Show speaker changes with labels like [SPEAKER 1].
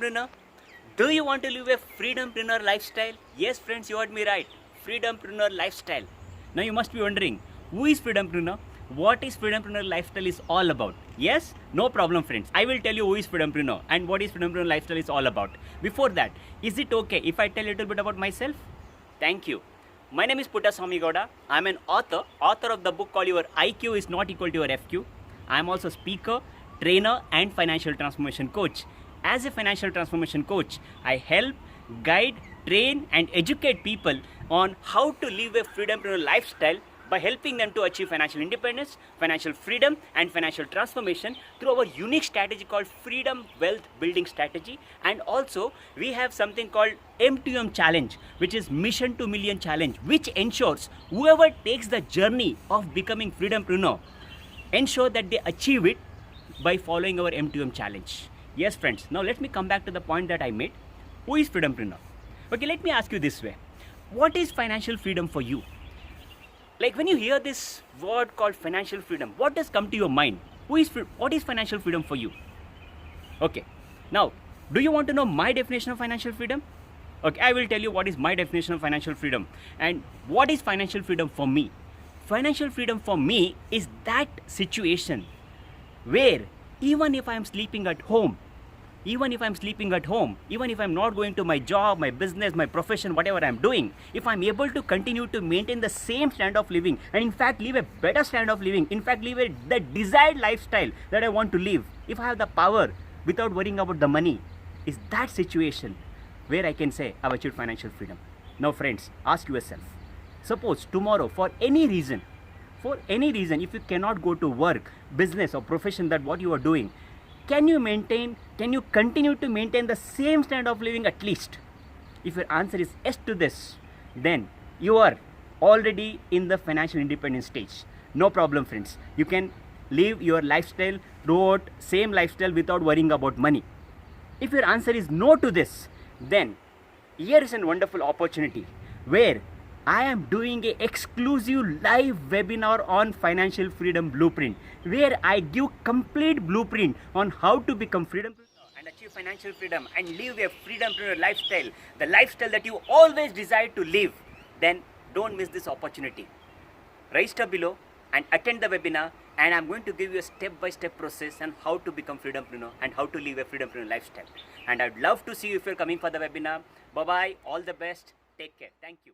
[SPEAKER 1] freedompreneur? Do you want to live a freedompreneur lifestyle? Yes, friends, you heard me right. Freedompreneur lifestyle. Now you must be wondering, who is freedompreneur? What is freedompreneur lifestyle is all about? Yes? No problem, friends. I will tell you who is freedompreneur and what is freedompreneur lifestyle is all about. Before that, is it okay if I tell a little bit about myself? Thank you. My name is Puttaswamy Gowda. I am an author of the book called Your IQ is Not Equal to Your FQ. I am also speaker, trainer and financial transformation coach. As a financial transformation coach, I help, guide, train and educate people on how to live a freedompreneur lifestyle by helping them to achieve financial independence, financial freedom and financial transformation through our unique strategy called Freedom Wealth Building Strategy. And also we have something called M2M Challenge, which is Mission to Million Challenge, which ensures whoever takes the journey of becoming freedompreneur ensure that they achieve it by following our M2M Challenge. Yes, friends. Now let me come back to the point that I made. Who is freedompreneur? Okay, let me ask you this way. What is financial freedom for you? Like when you hear this word called financial freedom, what does come to your mind? What is financial freedom for you? Okay. Now, do you want to know my definition of financial freedom? Okay, I will tell you what is my definition of financial freedom and what is financial freedom for me. Financial freedom for me is that situation where even if I am sleeping at home, even if I'm not going to my job, my business, my profession, whatever I'm doing, if I'm able to continue to maintain the same standard of living and in fact live a better standard of living, in fact live the desired lifestyle that I want to live, if I have the power without worrying about the money, is that situation where I can say I've achieved financial freedom. Now friends, ask yourself, suppose tomorrow for any reason, if you cannot go to work, business or profession that what you are doing, can you continue to maintain the same standard of living at least? If your answer is yes to this, then you are already in the financial independence stage. No problem, friends. You can live your lifestyle throughout same lifestyle without worrying about money. If your answer is no to this, then here is a wonderful opportunity where I am doing an exclusive live webinar on Financial Freedom Blueprint, where I give complete blueprint on how to become freedompreneur and achieve financial freedom and live a freedompreneur lifestyle, the lifestyle that you always desired to live. Then don't miss this opportunity. Register below and attend the webinar, and I'm going to give you a step-by-step process on how to become freedompreneur and how to live a freedompreneur lifestyle. And I'd love to see you if you're coming for the webinar. Bye-bye. All the best. Take care. Thank you.